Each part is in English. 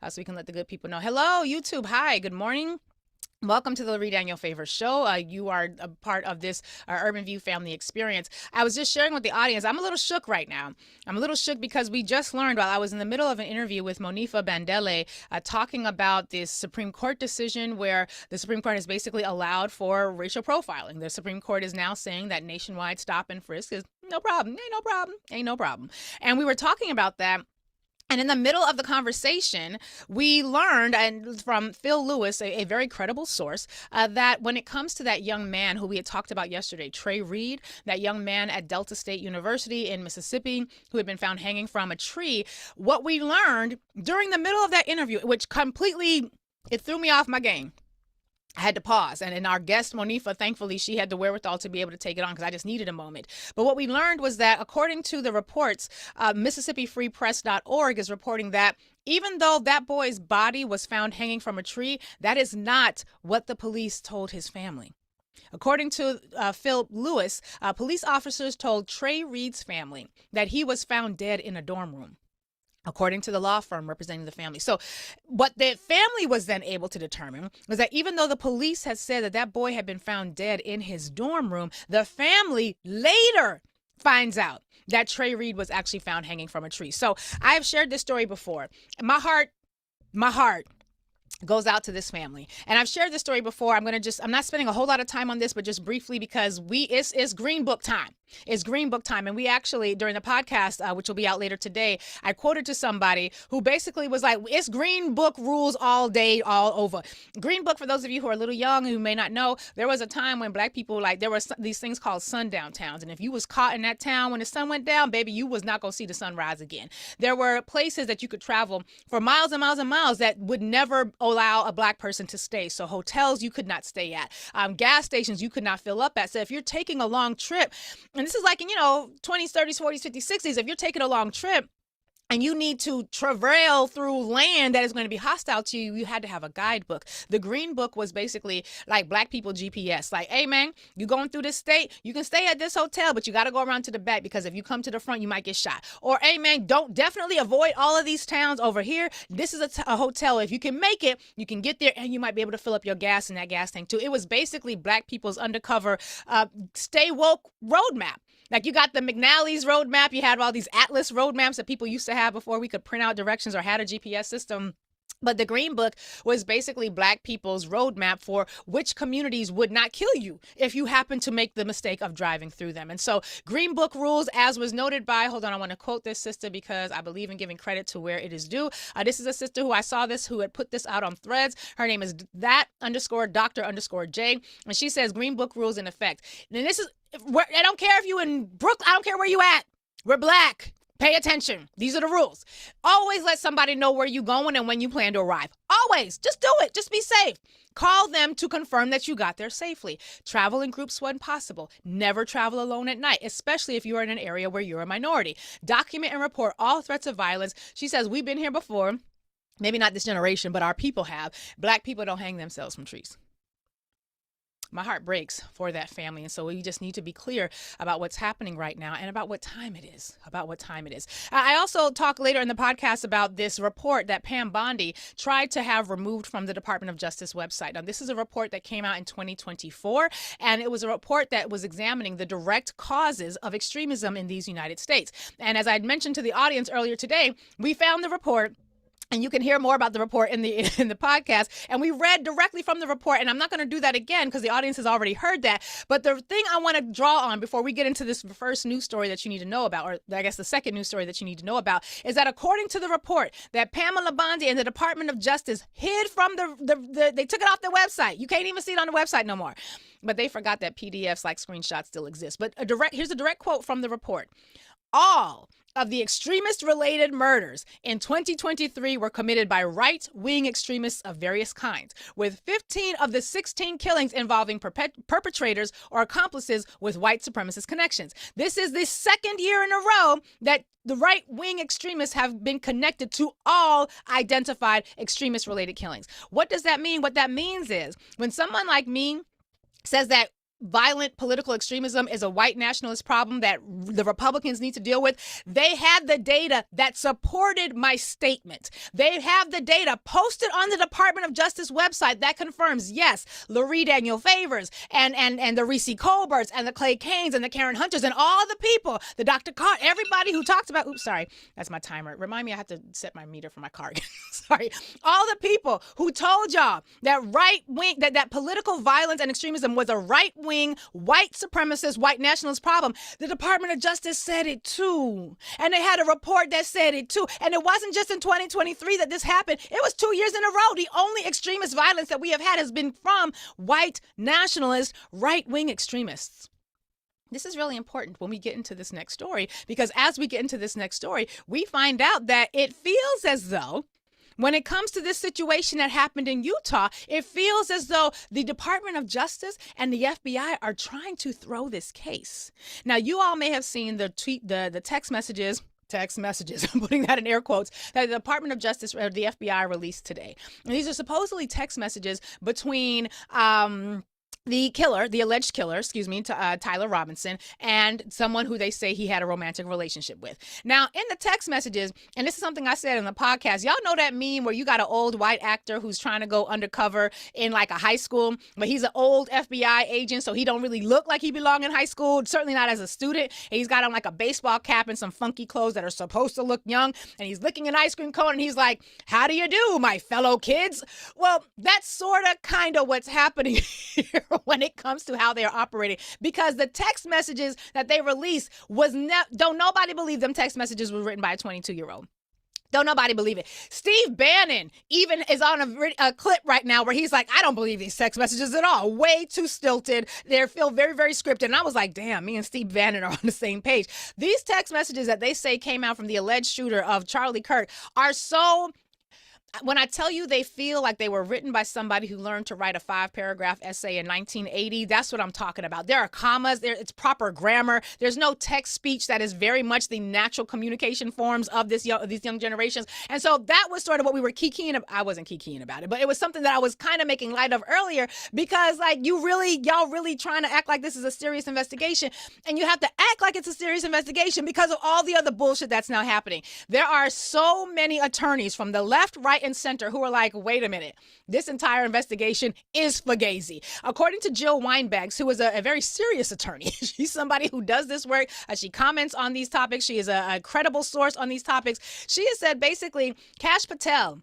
so we can let the good people know. Hello, YouTube. Hi, good morning. Welcome to the Lurie Daniel Favors Show. You are a part of this Urban View family experience. I was just sharing with the audience, I'm a little shook right now. I'm a little shook because we just learned while I was in the middle of an interview with Monifa Bandele talking about this Supreme Court decision where the Supreme Court has basically allowed for racial profiling. The Supreme Court is now saying that nationwide stop and frisk is no problem, ain't no problem, ain't no problem. And we were talking about that. And in the middle of the conversation, we learned, and from Phil Lewis, a very credible source, that when it comes to that young man who we had talked about yesterday, Trey Reed, that young man at Delta State University in Mississippi who had been found hanging from a tree, what we learned during the middle of that interview, which completely, it threw me off my game. I had to pause. And our guest, Monifa, thankfully, she had the wherewithal to be able to take it on because I just needed a moment. But what we learned was that according to the reports, MississippiFreePress.org is reporting that even though that boy's body was found hanging from a tree, that is not what the police told his family. According to Phil Lewis, police officers told Trey Reed's family that he was found dead in a dorm room, according to the law firm representing the family. So what the family was then able to determine was that even though the police had said that that boy had been found dead in his dorm room, the family later finds out that Trey Reed was actually found hanging from a tree. So I've shared this story before. My heart goes out to this family. And I've shared this story before. I'm not spending a whole lot of time on this, but just briefly because it's Green Book time. It's Green Book time. And we actually, during the podcast, which will be out later today, I quoted to somebody who basically was like, it's Green Book rules all day, all over. Green Book, for those of you who are a little young, who may not know, there was a time when black people, there were these things called sundown towns. And if you was caught in that town when the sun went down, baby, you was not going to see the sunrise again. There were places that you could travel for miles and miles and miles that would never allow a black person to stay. So hotels you could not stay at, gas stations you could not fill up at. So if you're taking a long trip, and this is like in 20s, 30s, 40s, 50s, 60s, if you're taking a long trip and you need to travail through land that is going to be hostile to you, you had to have a guidebook. The Green Book was basically like black people GPS. Like, hey, man, you going through this state, you can stay at this hotel, but you got to go around to the back because if you come to the front, you might get shot. Or, hey, man, definitely avoid all of these towns over here. This is a hotel. If you can make it, you can get there and you might be able to fill up your gas in that gas tank too. It was basically black people's undercover stay woke roadmap. Like you got the McNally's roadmap. You had all these Atlas roadmaps that people used to have before we could print out directions or had a GPS system. But the Green Book was basically black people's roadmap for which communities would not kill you if you happen to make the mistake of driving through them. And so Green Book rules, as was noted by, hold on, I want to quote this sister because I believe in giving credit to where it is due. This is a sister who I saw this, who had put this out on Threads. Her name is that_Dr_J. And she says Green Book rules in effect. And this is, I don't care if you in Brooklyn, I don't care where you at. We're black. Pay attention. These are the rules. Always let somebody know where you're going and when you plan to arrive. Always. Just do it. Just be safe. Call them to confirm that you got there safely. Travel in groups when possible. Never travel alone at night, especially if you are in an area where you're a minority. Document and report all threats of violence. She says, we've been here before. Maybe not this generation, but our people have. Black people don't hang themselves from trees. My heart breaks for that family. And so we just need to be clear about what's happening right now and about what time it is, I also talk later in the podcast about this report that Pam Bondi tried to have removed from the Department of Justice website. Now, this is a report that came out in 2024, and it was a report that was examining the direct causes of extremism in these United States. And as I had mentioned to the audience earlier today, we found the report. And you can hear more about the report in the podcast. And we read directly from the report. And I'm not going to do that again because the audience has already heard that. But the thing I want to draw on before we get into this first news story that you need to know about, or I guess the second news story that you need to know about, is that according to the report, that Pamela Bondi and the Department of Justice hid from they took it off their website. You can't even see it on the website no more. But they forgot that PDFs like screenshots still exist. But here's a direct quote from the report. All of the extremist-related murders in 2023 were committed by right-wing extremists of various kinds, with 15 of the 16 killings involving perpetrators or accomplices with white supremacist connections. This is the second year in a row that the right-wing extremists have been connected to all identified extremist-related killings. What does that mean? What that means is when someone like me says that violent political extremism is a white nationalist problem that the Republicans need to deal with. They had the data that supported my statement. They have the data posted on the Department of Justice website that confirms, yes, Lurie Daniel Favors and the Reese Colberts and the Clay Canes and the Karen Hunters and all the people, the Dr. Carr, everybody who talks about, oops, sorry, that's my timer. Remind me I have to set my meter for my car. Sorry. All the people who told y'all that right wing, that political violence and extremism was a right wing, white supremacist, white nationalist problem. The Department of Justice said it too. And they had a report that said it too. And it wasn't just in 2023 that this happened. It was 2 years in a row. The only extremist violence that we have had has been from white nationalist, right wing extremists. This is really important when we get into this next story, because as we get into this next story, we find out that it feels as though when it comes to this situation that happened in Utah, it feels as though the Department of Justice and the FBI are trying to throw this case. Now, you all may have seen the text messages, I'm putting that in air quotes, that the Department of Justice or the FBI released today. And these are supposedly text messages between the alleged killer, Tyler Robinson, and someone who they say he had a romantic relationship with. Now, in the text messages, and this is something I said in the podcast, y'all know that meme where you got an old white actor who's trying to go undercover in like a high school, but he's an old FBI agent, so he don't really look like he belong in high school, certainly not as a student. And he's got on like a baseball cap and some funky clothes that are supposed to look young, and he's licking an ice cream cone, and he's like, "How do you do, my fellow kids?" Well, that's sort of kind of what's happening here when it comes to how they're operating, because the text messages that they released don't nobody believe them text messages were written by a 22-year-old. Don't nobody believe it. Steve Bannon even is on a clip right now where he's like, "I don't believe these text messages at all. Way too stilted. They feel very, very scripted." And I was like, damn, me and Steve Bannon are on the same page. These text messages that they say came out from the alleged shooter of Charlie Kirk are so... When I tell you they feel like they were written by somebody who learned to write a 5-paragraph essay in 1980, that's what I'm talking about. There are commas, it's proper grammar. There's no text speech that is very much the natural communication forms of these young generations. And so that was sort of what we were kikiing about. I wasn't kikiing about it, but it was something that I was kind of making light of earlier, because like y'all really trying to act like this is a serious investigation, and you have to act like it's a serious investigation because of all the other bullshit that's now happening. There are so many attorneys from the left, right, and center who are like, wait a minute, this entire investigation is fugazi. According to Jill Weinbergs, who is a very serious attorney, she's somebody who does this work. She comments on these topics. She is a credible source on these topics. She has said basically, Kash Patel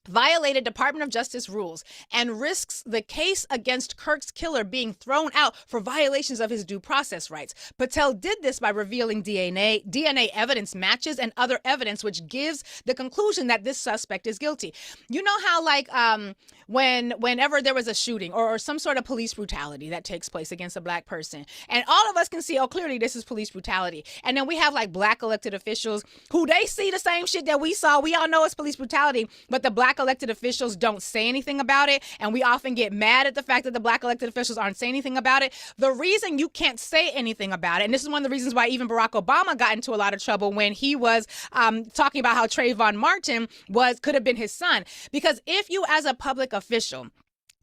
violated Department of Justice rules and risks the case against Kirk's killer being thrown out for violations of his due process rights. Patel did this by revealing DNA evidence matches and other evidence which gives the conclusion that this suspect is guilty. You know how like whenever there was a shooting or some sort of police brutality that takes place against a black person, and all of us can see, oh, clearly this is police brutality. And then we have like black elected officials who they see the same shit that we saw. We all know it's police brutality, but the black elected officials don't say anything about it. And we often get mad at the fact that the black elected officials aren't saying anything about it. The reason you can't say anything about it, and this is one of the reasons why even Barack Obama got into a lot of trouble when he was talking about how Trayvon Martin could have been his son. Because if you as a public official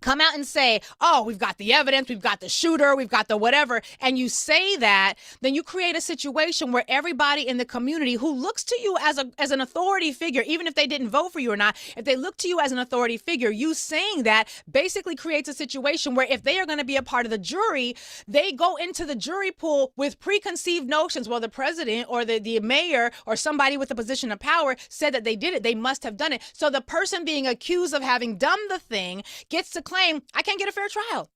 come out and say, oh, we've got the evidence, we've got the shooter, we've got the whatever, and you say that, then you create a situation where everybody in the community who looks to you as an authority figure, even if they didn't vote for you or not, if they look to you as an authority figure, you saying that basically creates a situation where if they are going to be a part of the jury, they go into the jury pool with preconceived notions. Well, the president or the mayor or somebody with a position of power said that they did it, they must have done it. So the person being accused of having done the thing gets to claim, I can't get a fair trial.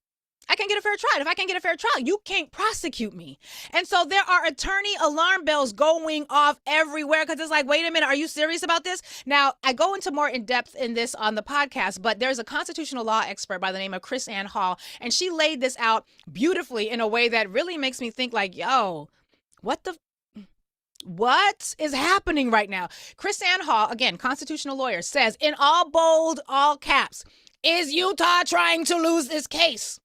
I can't get a fair trial. If I can't get a fair trial, you can't prosecute me. And so there are attorney alarm bells going off everywhere because it's like, wait a minute, are you serious about this? Now, I go into more in depth in this on the podcast, but there's a constitutional law expert by the name of Chris Ann Hall, and she laid this out beautifully in a way that really makes me think like, yo, what is happening right now? Chris Ann Hall, again, constitutional lawyer, says in all bold, all caps, is Utah trying to lose this case?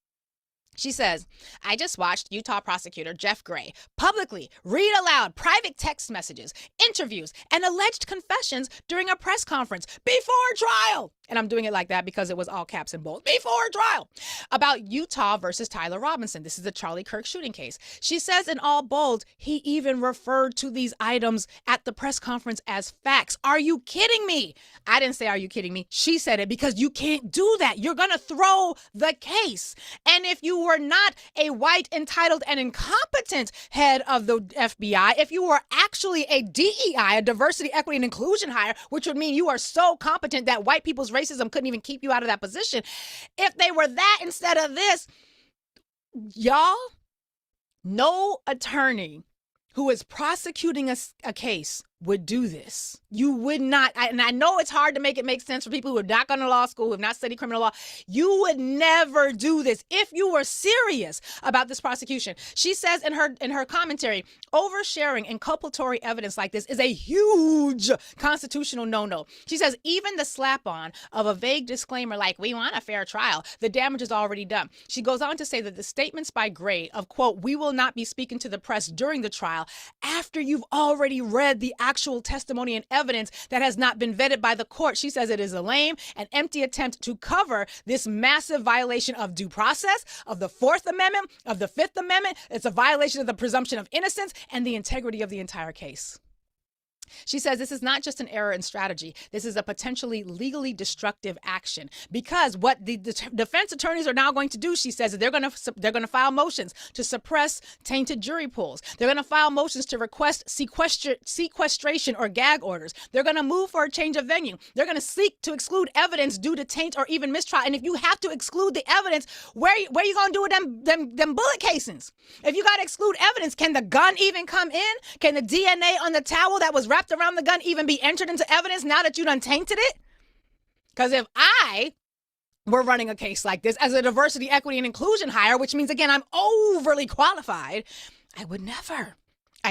She says, I just watched Utah prosecutor Jeff Gray publicly read aloud private text messages, interviews, and alleged confessions during a press conference before trial. And I'm doing it like that because it was all caps and bold. Before trial. About Utah versus Tyler Robinson. This is the Charlie Kirk shooting case. She says in all bold, he even referred to these items at the press conference as facts. Are you kidding me? I didn't say, are you kidding me? She said it because you can't do that. You're going to throw the case. And if you were not a white, entitled, and incompetent head of the FBI, if you were actually a DEI, a diversity, equity, and inclusion hire, which would mean you are so competent that white people's racism couldn't even keep you out of that position. If they were that instead of this, y'all, no attorney who is prosecuting a case would do this. You would not, and I know it's hard to make it make sense for people who have not gone to law school, who have not studied criminal law. You would never do this if you were serious about this prosecution. She says in her commentary, oversharing inculpatory evidence like this is a huge constitutional no-no. She says even the slap-on of a vague disclaimer like, we want a fair trial, the damage is already done. She goes on to say that the statements by Gray of, quote, we will not be speaking to the press during the trial after you've already read the actual testimony and evidence that has not been vetted by the court. She says it is a lame and empty attempt to cover this massive violation of due process, of the Fourth Amendment, of the Fifth Amendment. It's a violation of the presumption of innocence and the integrity of the entire case. She says this is not just an error in strategy. This is a potentially legally destructive action because what the defense attorneys are now going to do, she says, is they're going to file motions to suppress tainted jury pools. They're going to file motions to request sequestration or gag orders. They're going to move for a change of venue. They're going to seek to exclude evidence due to taint or even mistrial. And if you have to exclude the evidence, where you going to do with them bullet casings? If you got to exclude evidence, can the gun even come in? Can the DNA on the towel that was wrapped around the gun even be entered into evidence now that you done tainted it? Because if I were running a case like this as a diversity, equity, and inclusion hire, which means, again, I'm overly qualified, I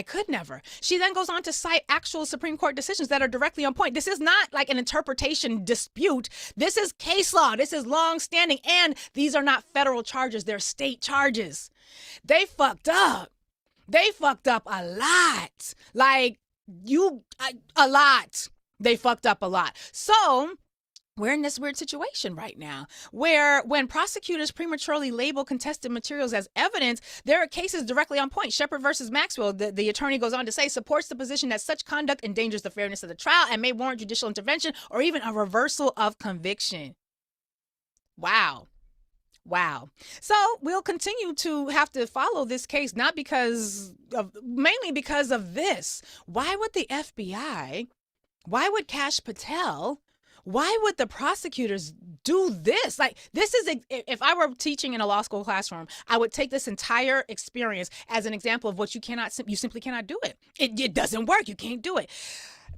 could never. She then goes on to cite actual Supreme Court decisions that are directly on point. This is not like an interpretation dispute. This is case law. This is long-standing, and these are not federal charges. They're state charges. They fucked up. They fucked up a lot. A lot. They fucked up a lot. So we're in this weird situation right now where when prosecutors prematurely label contested materials as evidence, there are cases directly on point. Shepard versus Maxwell, the attorney goes on to say, supports the position that such conduct endangers the fairness of the trial and may warrant judicial intervention or even a reversal of conviction. Wow. So we'll continue to have to follow this case, mainly because of this. Why would the FBI, why would Kash Patel, why would the prosecutors do this? Like, this is, if I were teaching in a law school classroom, I would take this entire experience as an example of what you simply cannot do it. It doesn't work. You can't do it.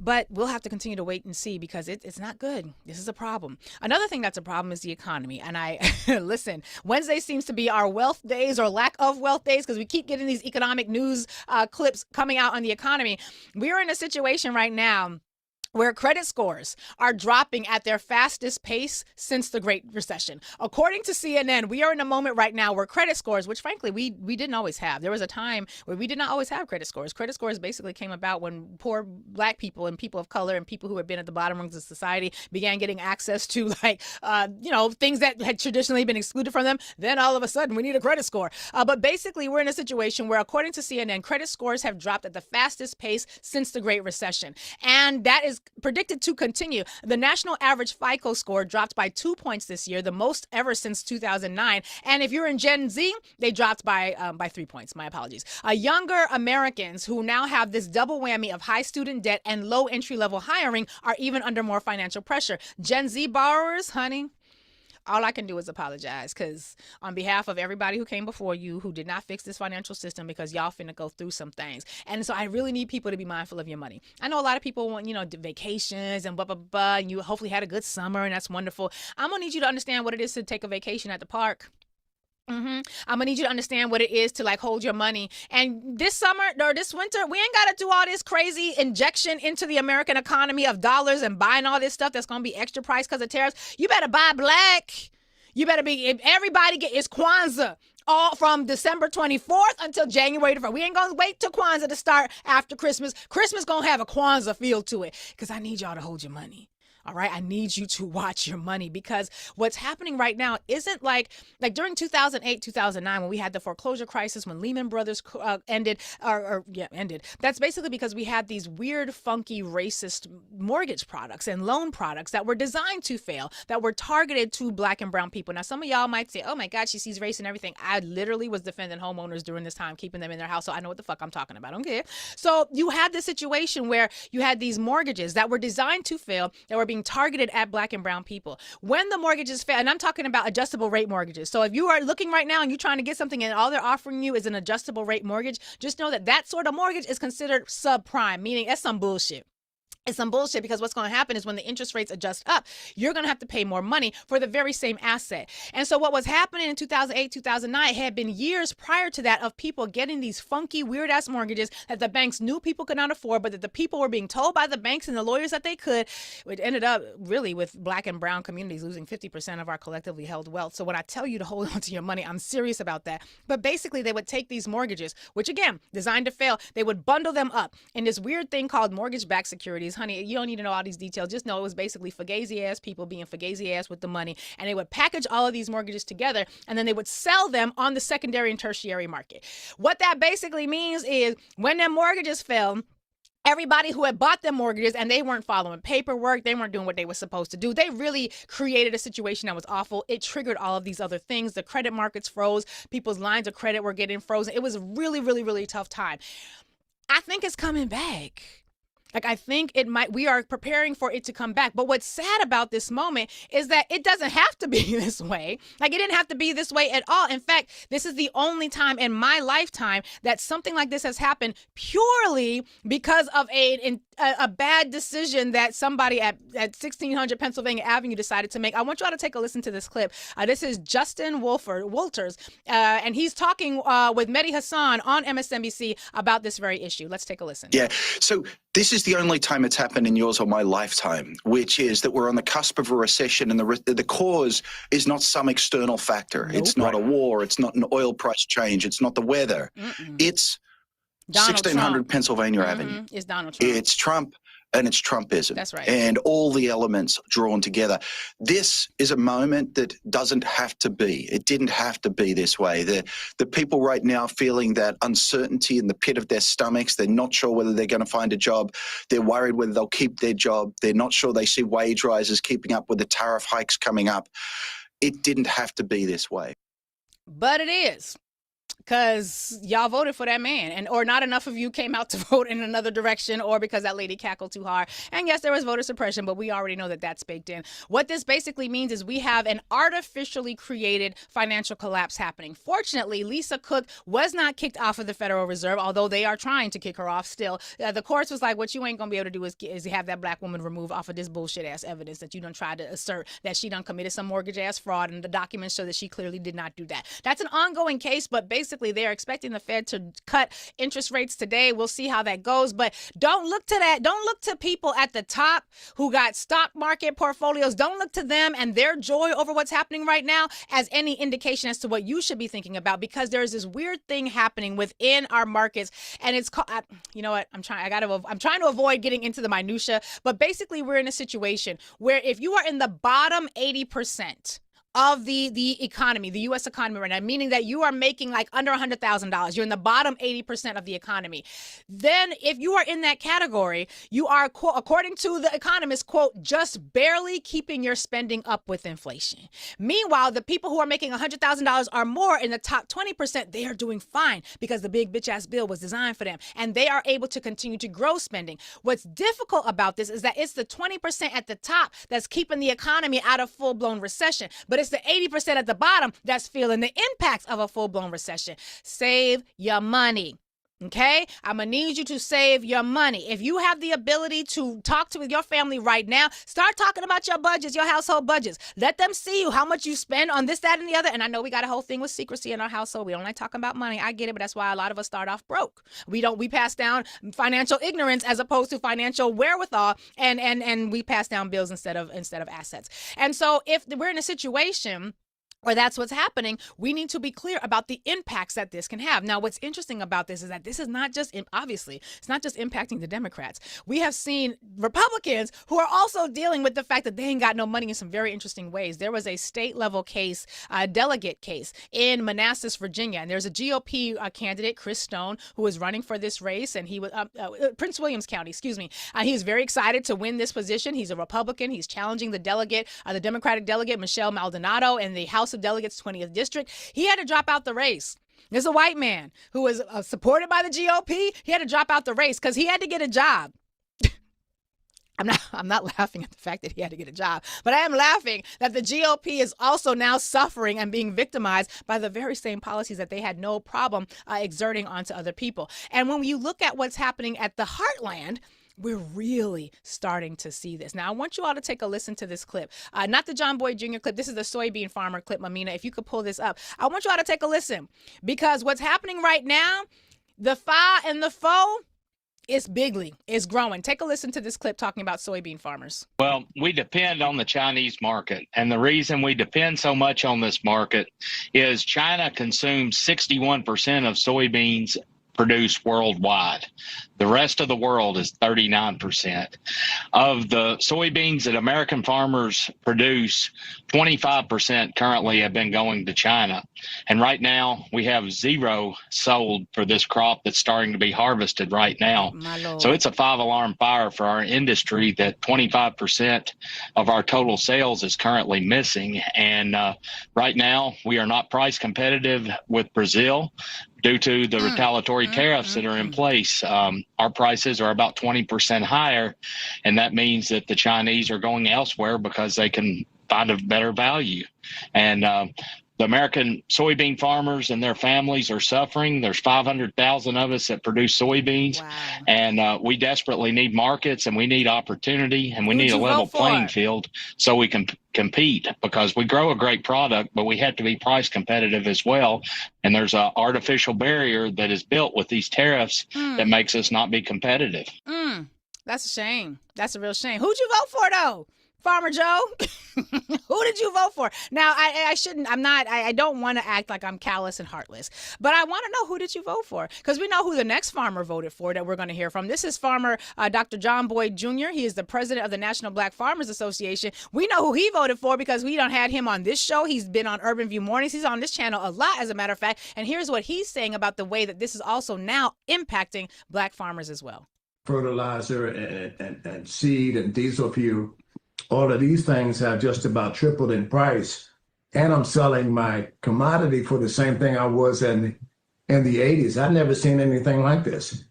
But we'll have to continue to wait and see because it's not good. This is a problem. Another thing that's a problem is the economy. And listen, Wednesday seems to be our wealth days or lack of wealth days because we keep getting these economic news clips coming out on the economy. We're in a situation right now where credit scores are dropping at their fastest pace since the Great Recession. According to CNN, we are in a moment right now where credit scores, which frankly we didn't always have. There was a time where we did not always have credit scores. Credit scores basically came about when poor Black people and people of color and people who had been at the bottom rungs of society began getting access to things that had traditionally been excluded from them. Then all of a sudden we need a credit score. But basically we're in a situation where, according to CNN, credit scores have dropped at the fastest pace since the Great Recession. And that is predicted to continue. The national average FICO score dropped by 2 points this year, the most ever since 2009. And if you're in Gen Z, they dropped by 3 points. My apologies. Younger Americans who now have this double whammy of high student debt and low entry-level hiring are even under more financial pressure. Gen Z borrowers, honey, all I can do is apologize because on behalf of everybody who came before you who did not fix this financial system, because y'all finna go through some things. And so I really need people to be mindful of your money. I know a lot of people want, vacations and blah, blah, blah, and you hopefully had a good summer and that's wonderful. I'm going to need you to understand what it is to take a vacation at the park. I'm gonna need you to understand what it is to hold your money. And this summer or this winter, we ain't gotta do all this crazy injection into the American economy of dollars and buying all this stuff that's gonna be extra price because of tariffs. You better buy black. You better be, if everybody it's Kwanzaa. all from December 24th until January 1st. We ain't going to wait till Kwanzaa to start after Christmas. Christmas going to have a Kwanzaa feel to it because I need y'all to hold your money. All right, I need you to watch your money because what's happening right now isn't like during 2008, 2009 when we had the foreclosure crisis, when Lehman Brothers ended. That's basically because we had these weird, funky, racist mortgage products and loan products that were designed to fail, that were targeted to Black and brown people. Now, some of y'all might say, oh my God, she sees race and everything. I literally was defending homeowners during this time, keeping them in their house, so I know what the fuck I'm talking about. Okay, so you had this situation where you had these mortgages that were designed to fail, that were being targeted at Black and brown people. When the mortgages fail, and I'm talking about adjustable rate mortgages. So if you are looking right now and you're trying to get something and all they're offering you is an adjustable rate mortgage, just know that that sort of mortgage is considered subprime, meaning that's some bullshit. It's some bullshit because what's going to happen is when the interest rates adjust up, you're going to have to pay more money for the very same asset. And so what was happening in 2008, 2009 had been years prior to that of people getting these funky, weird-ass mortgages that the banks knew people could not afford, but that the people were being told by the banks and the lawyers that they could, which ended up really with Black and brown communities losing 50% of our collectively held wealth. So when I tell you to hold on to your money, I'm serious about that. But basically, they would take these mortgages, which again, designed to fail, they would bundle them up in this weird thing called mortgage-backed securities. Honey, you don't need to know all these details. Just know it was basically fugazi ass people being fugazi ass with the money. And they would package all of these mortgages together and then they would sell them on the secondary and tertiary market. What that basically means is when their mortgages fell, everybody who had bought them mortgages and they weren't following paperwork, they weren't doing what they were supposed to do. They really created a situation that was awful. It triggered all of these other things. The credit markets froze. People's lines of credit were getting frozen. It was a really, really, really tough time. I think it's coming back. I think we are preparing for it to come back. But what's sad about this moment is that it doesn't have to be this way. It didn't have to be this way at all. In fact, this is the only time in my lifetime that something like this has happened purely because of a bad decision that somebody at 1600 Pennsylvania Avenue decided to make. I want you all to take a listen to this clip. This is Justin Wolters, and he's talking with Mehdi Hassan on MSNBC about this very issue. Let's take a listen. Yeah, so this is the only time it's happened in yours or my lifetime, which is that we're on the cusp of a recession, and the cause is not some external factor. Nope. It's not a war. It's not an oil price change. It's not the weather. It's Donald 1600 Trump. Pennsylvania Avenue. It's Donald Trump. It's Trump and it's Trumpism. That's right. And all the elements drawn together. This is a moment that doesn't have to be. It didn't have to be this way. The people right now feeling that uncertainty in the pit of their stomachs. They're not sure whether they're going to find a job. They're worried whether they'll keep their job. They're not sure they see wage rises keeping up with the tariff hikes coming up. It didn't have to be this way. But it is. Because y'all voted for that man, or not enough of you came out to vote in another direction, or because that lady cackled too hard. And yes, there was voter suppression, but we already know that that's baked in. What this basically means is we have an artificially created financial collapse happening. Fortunately, Lisa Cook was not kicked off of the Federal Reserve, although they are trying to kick her off still. The courts was like, what you ain't going to be able to do is have that Black woman removed off of this bullshit-ass evidence that you done tried to assert that she done committed some mortgage-ass fraud, and the documents show that she clearly did not do that. That's an ongoing case, but basically they are expecting the Fed to cut interest rates today. We'll see how that goes. But don't look to that. Don't look to people at the top who got stock market portfolios. Don't look to them and their joy over what's happening right now as any indication as to what you should be thinking about, because there's this weird thing happening within our markets. And it's called, you know what? I'm trying to avoid getting into the minutia, but basically we're in a situation where if you are in the bottom 80% of the economy, the U.S. economy right now, meaning that you are making under $100,000. You're in the bottom 80% of the economy. Then if you are in that category, you are, according to the economists, quote, just barely keeping your spending up with inflation. Meanwhile, the people who are making $100,000 or more in the top 20%, they are doing fine because the big bitch ass bill was designed for them and they are able to continue to grow spending. What's difficult about this is that it's the 20% at the top that's keeping the economy out of full-blown recession. But it's the 80% at the bottom that's feeling the impacts of a full-blown recession. Save your money. Okay, I'm going to need you to save your money. If you have the ability to talk to your family right now, start talking about your budgets, your household budgets. Let them see you, how much you spend on this, that, and the other. And I know we got a whole thing with secrecy in our household. We don't like talking about money. I get it, but that's why a lot of us start off broke. We pass down financial ignorance as opposed to financial wherewithal, and we pass down bills instead of assets. And so if we're in a situation or that's what's happening, we need to be clear about the impacts that this can have. Now, what's interesting about this is that this is not just, obviously, it's not just impacting the Democrats. We have seen Republicans who are also dealing with the fact that they ain't got no money in some very interesting ways. There was a state level case, a delegate case in Manassas, Virginia, and there's a GOP candidate, Chris Stone, who is running for this race, and he was Prince Williams County, excuse me. He is very excited to win this position. He's a Republican. He's challenging the delegate, the Democratic delegate, Michelle Maldonado, in the House of Delegates 20th District. He had to drop out the race. There's a white man who was supported by the GOP. He had to drop out the race because he had to get a job. I'm not laughing at the fact that he had to get a job, but I am laughing that the GOP is also now suffering and being victimized by the very same policies that they had no problem exerting onto other people. And when you look at what's happening at the heartland, we're really starting to see this. Now, I want you all to take a listen to this clip. Not the John Boyd Jr. clip. This is the soybean farmer clip, Mamina. If you could pull this up. I want you all to take a listen, because what's happening right now, the fa and the foe, is bigly. It's growing. Take a listen to this clip talking about soybean farmers. Well, we depend on the Chinese market. And the reason we depend so much on this market is China consumes 61% of soybeans produced worldwide. The rest of the world is 39%. Of the soybeans that American farmers produce, 25% currently have been going to China. And right now, we have zero sold for this crop that's starting to be harvested right now. So it's a 5-alarm fire for our industry that 25% of our total sales is currently missing. And right now, we are not price competitive with Brazil due to the retaliatory tariffs that are in place. Our prices are about 20% higher, and that means that the Chinese are going elsewhere because they can find a better value. And the American soybean farmers and their families are suffering. There's 500,000 of us that produce soybeans. Wow. And we desperately need markets, and we need opportunity, and we need a level playing field so we can compete, because we grow a great product, but we have to be price competitive as well. And there's an artificial barrier that is built with these tariffs that makes us not be competitive. That's a shame. That's a real shame. Who'd you vote for, though? Farmer Joe? Who did you vote for? Now, I don't want to act like I'm callous and heartless, but I want to know, who did you vote for? Because we know who the next farmer voted for that we're going to hear from. This is farmer Dr. John Boyd Jr. He is the president of the National Black Farmers Association. We know who he voted for because we don't had him on this show. He's been on Urban View Mornings. He's on this channel a lot, as a matter of fact. And here's what he's saying about the way that this is also now impacting black farmers as well. Fertilizer and seed and diesel fuel. All of these things have just about tripled in price. And I'm selling my commodity for the same thing I was in the 80s. I've never seen anything like this.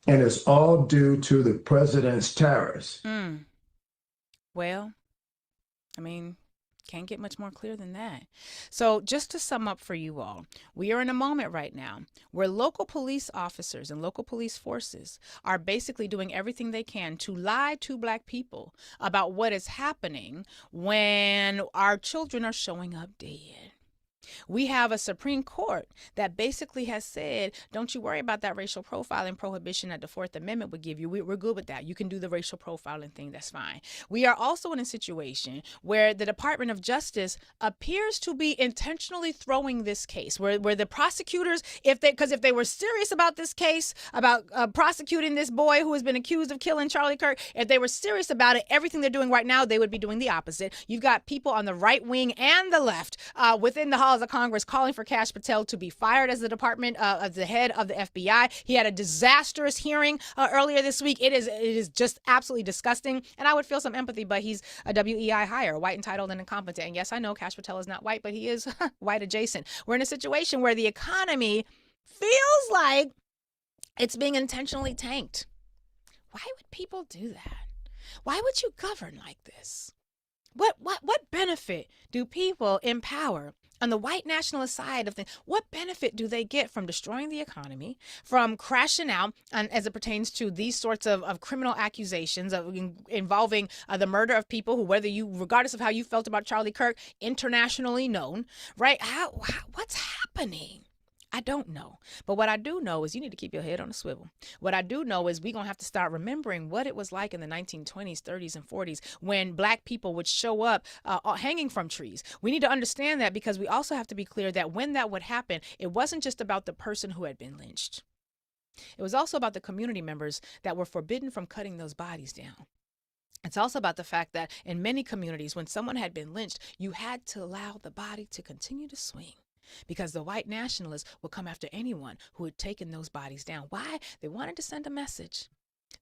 And it's all due to the president's tariffs. Well, I mean, can't get much more clear than that. So just to sum up for you all, we are in a moment right now where local police officers and local police forces are basically doing everything they can to lie to black people about what is happening when our children are showing up dead. We have a Supreme Court that basically has said, don't you worry about that racial profiling prohibition that the Fourth Amendment would give you. We're good with that. You can do the racial profiling thing. That's fine. We are also in a situation where the Department of Justice appears to be intentionally throwing this case, where the prosecutors, if they were serious about this case, about prosecuting this boy who has been accused of killing Charlie Kirk, if they were serious about it, everything they're doing right now, they would be doing the opposite. You've got people on the right wing and the left within the halls of Congress calling for Kash Patel to be fired as the head of the FBI. He had a disastrous hearing earlier this week. It is just absolutely disgusting. And I would feel some empathy, but he's a WEI hire, white, entitled, and incompetent. And yes, I know Kash Patel is not white, but he is white adjacent. We're in a situation where the economy feels like it's being intentionally tanked. Why would people do that? Why would you govern like this? What benefit do people in power on the white nationalist side of things, what benefit do they get from destroying the economy, from crashing out, and as it pertains to these sorts of criminal accusations involving the murder of people who, regardless of how you felt about Charlie Kirk, internationally known, right? What's happening? I don't know. But what I do know is you need to keep your head on a swivel. What I do know is we're going to have to start remembering what it was like in the 1920s, 30s, and 40s when black people would show up hanging from trees. We need to understand that because we also have to be clear that when that would happen, it wasn't just about the person who had been lynched. It was also about the community members that were forbidden from cutting those bodies down. It's also about the fact that in many communities, when someone had been lynched, you had to allow the body to continue to swing because the white nationalists would come after anyone who had taken those bodies down. Why? They wanted to send a message.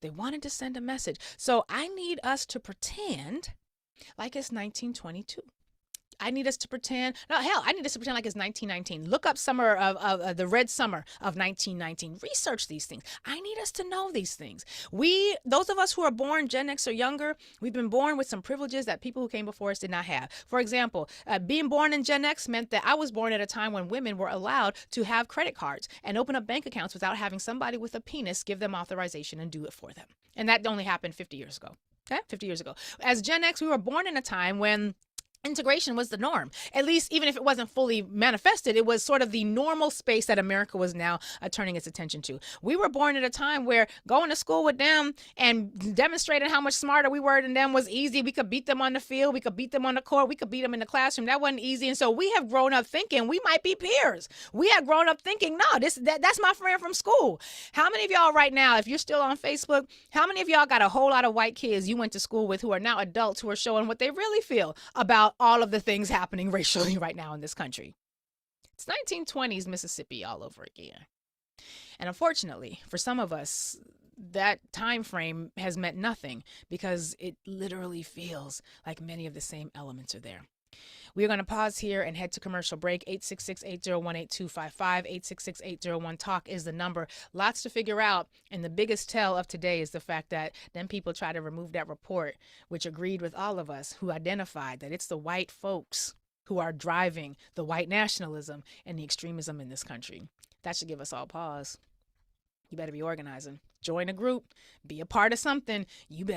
They wanted to send a message. So I need us to pretend like it's 1922. I need us to pretend, no, hell, I need us to pretend like it's 1919. Look up summer of the red summer of 1919. Research these things. I need us to know these things. Those of us who are born Gen X or younger, we've been born with some privileges that people who came before us did not have. For example, being born in Gen X meant that I was born at a time when women were allowed to have credit cards and open up bank accounts without having somebody with a penis give them authorization and do it for them. And that only happened 50 years ago. Okay? 50 years ago. As Gen X, we were born in a time when integration was the norm. At least, even if it wasn't fully manifested, it was sort of the normal space that America was now turning its attention to. We were born at a time where going to school with them and demonstrating how much smarter we were than them was easy. We could beat them on the field. We could beat them on the court. We could beat them in the classroom. That wasn't easy. And so we have grown up thinking we might be peers. We have grown up thinking, no, that's my friend from school. How many of y'all right now, if you're still on Facebook, how many of y'all got a whole lot of white kids you went to school with who are now adults who are showing what they really feel about all of the things happening racially right now in this country? It's 1920s Mississippi all over again. And unfortunately, for some of us, that time frame has meant nothing because it literally feels like many of the same elements are there. We are going to pause here and head to commercial break. 866-801-8255. 866-801-TALK is the number. Lots to figure out. And the biggest tell of today is the fact that then people try to remove that report, which agreed with all of us who identified that it's the white folks who are driving the white nationalism and the extremism in this country. That should give us all pause. You better be organizing. Join a group. Be a part of something. You better.